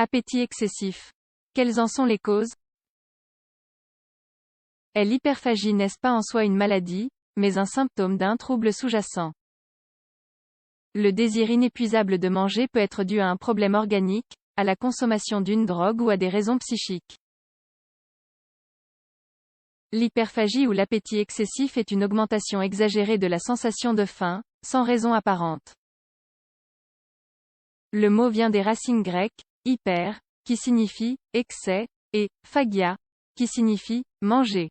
Appétit excessif. Quelles en sont les causes? L'hyperphagie n'est pas en soi une maladie, mais un symptôme d'un trouble sous-jacent. Le désir inépuisable de manger peut être dû à un problème organique, à la consommation d'une drogue ou à des raisons psychiques. L'hyperphagie ou l'appétit excessif est une augmentation exagérée de la sensation de faim, sans raison apparente. Le mot vient des racines grecques, hyper, qui signifie excès, et phagia, qui signifie manger.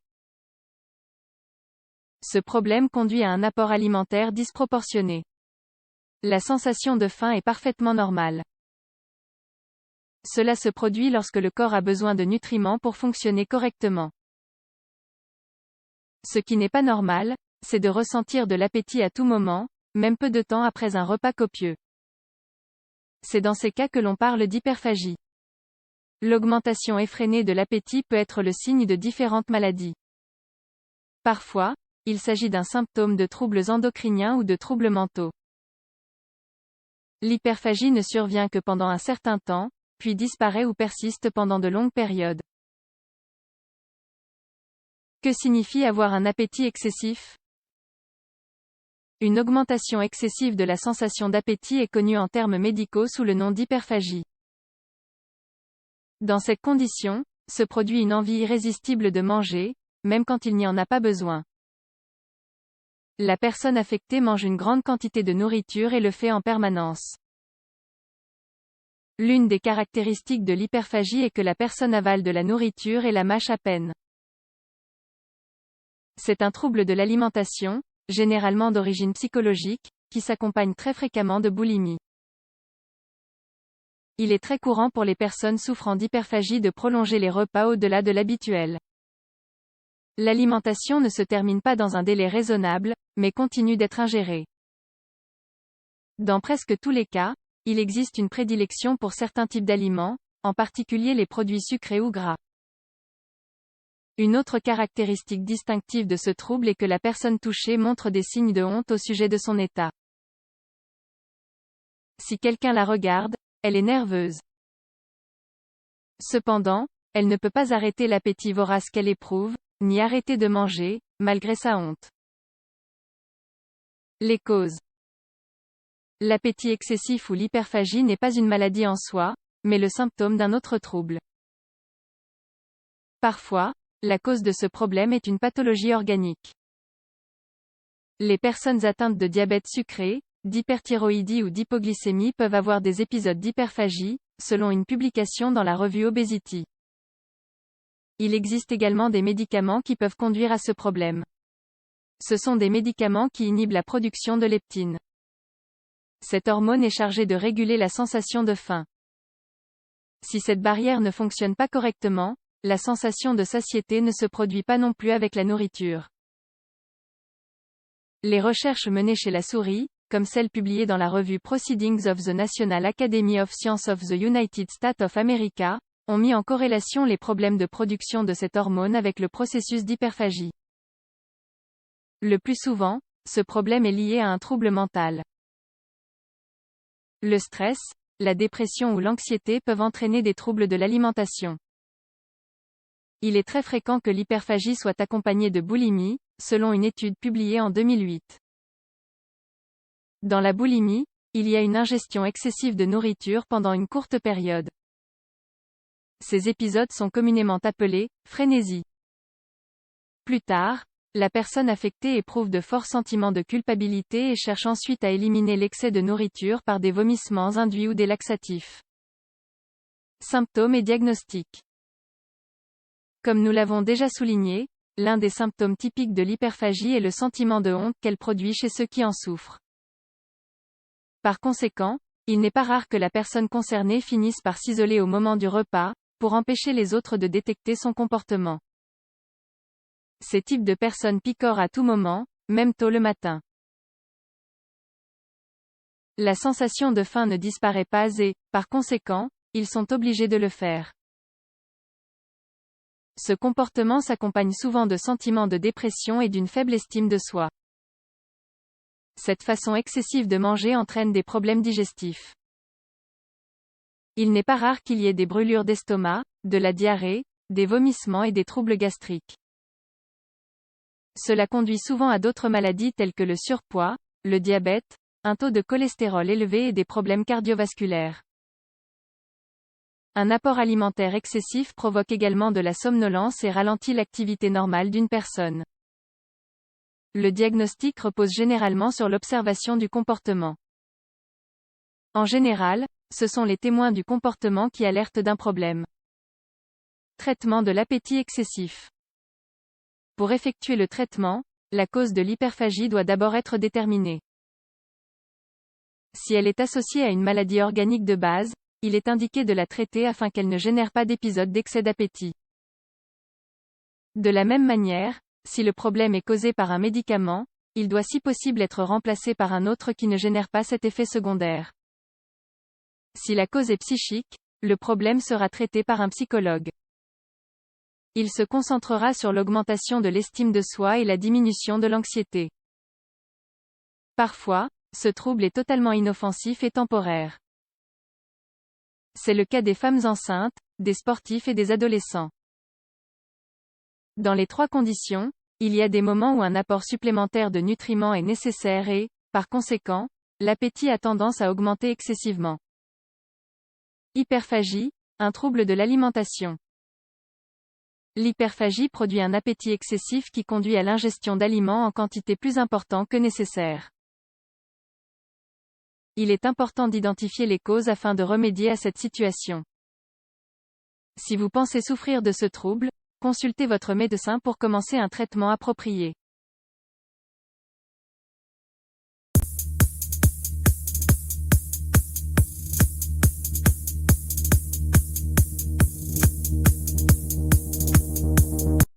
Ce problème conduit à un apport alimentaire disproportionné. La sensation de faim est parfaitement normale. Cela se produit lorsque le corps a besoin de nutriments pour fonctionner correctement. Ce qui n'est pas normal, c'est de ressentir de l'appétit à tout moment, même peu de temps après un repas copieux. C'est dans ces cas que l'on parle d'hyperphagie. L'augmentation effrénée de l'appétit peut être le signe de différentes maladies. Parfois, il s'agit d'un symptôme de troubles endocriniens ou de troubles mentaux. L'hyperphagie ne survient que pendant un certain temps, puis disparaît ou persiste pendant de longues périodes. Que signifie avoir un appétit excessif? Une augmentation excessive de la sensation d'appétit est connue en termes médicaux sous le nom d'hyperphagie. Dans cette condition, se produit une envie irrésistible de manger, même quand il n'y en a pas besoin. La personne affectée mange une grande quantité de nourriture et le fait en permanence. L'une des caractéristiques de l'hyperphagie est que la personne avale de la nourriture et la mâche à peine. C'est un trouble de l'alimentation, généralement d'origine psychologique, qui s'accompagne très fréquemment de boulimie. Il est très courant pour les personnes souffrant d'hyperphagie de prolonger les repas au-delà de l'habituel. L'alimentation ne se termine pas dans un délai raisonnable, mais continue d'être ingérée. Dans presque tous les cas, il existe une prédilection pour certains types d'aliments, en particulier les produits sucrés ou gras. Une autre caractéristique distinctive de ce trouble est que la personne touchée montre des signes de honte au sujet de son état. Si quelqu'un la regarde, elle est nerveuse. Cependant, elle ne peut pas arrêter l'appétit vorace qu'elle éprouve, ni arrêter de manger, malgré sa honte. Les causes. L'appétit excessif ou l'hyperphagie n'est pas une maladie en soi, mais le symptôme d'un autre trouble. Parfois, la cause de ce problème est une pathologie organique. Les personnes atteintes de diabète sucré, d'hyperthyroïdie ou d'hypoglycémie peuvent avoir des épisodes d'hyperphagie, selon une publication dans la revue Obesity. Il existe également des médicaments qui peuvent conduire à ce problème. Ce sont des médicaments qui inhibent la production de leptine. Cette hormone est chargée de réguler la sensation de faim. Si cette barrière ne fonctionne pas correctement, la sensation de satiété ne se produit pas non plus avec la nourriture. Les recherches menées chez la souris, comme celles publiées dans la revue Proceedings of the National Academy of Sciences of the United States of America, ont mis en corrélation les problèmes de production de cette hormone avec le processus d'hyperphagie. Le plus souvent, ce problème est lié à un trouble mental. Le stress, la dépression ou l'anxiété peuvent entraîner des troubles de l'alimentation. Il est très fréquent que l'hyperphagie soit accompagnée de boulimie, selon une étude publiée en 2008. Dans la boulimie, il y a une ingestion excessive de nourriture pendant une courte période. Ces épisodes sont communément appelés frénésie. Plus tard, la personne affectée éprouve de forts sentiments de culpabilité et cherche ensuite à éliminer l'excès de nourriture par des vomissements induits ou des laxatifs. Symptômes et diagnostics. Comme nous l'avons déjà souligné, l'un des symptômes typiques de l'hyperphagie est le sentiment de honte qu'elle produit chez ceux qui en souffrent. Par conséquent, il n'est pas rare que la personne concernée finisse par s'isoler au moment du repas, pour empêcher les autres de détecter son comportement. Ces types de personnes picorent à tout moment, même tôt le matin. La sensation de faim ne disparaît pas et, par conséquent, ils sont obligés de le faire. Ce comportement s'accompagne souvent de sentiments de dépression et d'une faible estime de soi. Cette façon excessive de manger entraîne des problèmes digestifs. Il n'est pas rare qu'il y ait des brûlures d'estomac, de la diarrhée, des vomissements et des troubles gastriques. Cela conduit souvent à d'autres maladies telles que le surpoids, le diabète, un taux de cholestérol élevé et des problèmes cardiovasculaires. Un apport alimentaire excessif provoque également de la somnolence et ralentit l'activité normale d'une personne. Le diagnostic repose généralement sur l'observation du comportement. En général, ce sont les témoins du comportement qui alertent d'un problème. Traitement de l'appétit excessif. Pour effectuer le traitement, la cause de l'hyperphagie doit d'abord être déterminée. Si elle est associée à une maladie organique de base, il est indiqué de la traiter afin qu'elle ne génère pas d'épisode d'excès d'appétit. De la même manière, si le problème est causé par un médicament, il doit si possible être remplacé par un autre qui ne génère pas cet effet secondaire. Si la cause est psychique, le problème sera traité par un psychologue. Il se concentrera sur l'augmentation de l'estime de soi et la diminution de l'anxiété. Parfois, ce trouble est totalement inoffensif et temporaire. C'est le cas des femmes enceintes, des sportifs et des adolescents. Dans les trois conditions, il y a des moments où un apport supplémentaire de nutriments est nécessaire et, par conséquent, l'appétit a tendance à augmenter excessivement. Hyperphagie, un trouble de l'alimentation. L'hyperphagie produit un appétit excessif qui conduit à l'ingestion d'aliments en quantité plus importante que nécessaire. Il est important d'identifier les causes afin de remédier à cette situation. Si vous pensez souffrir de ce trouble, consultez votre médecin pour commencer un traitement approprié.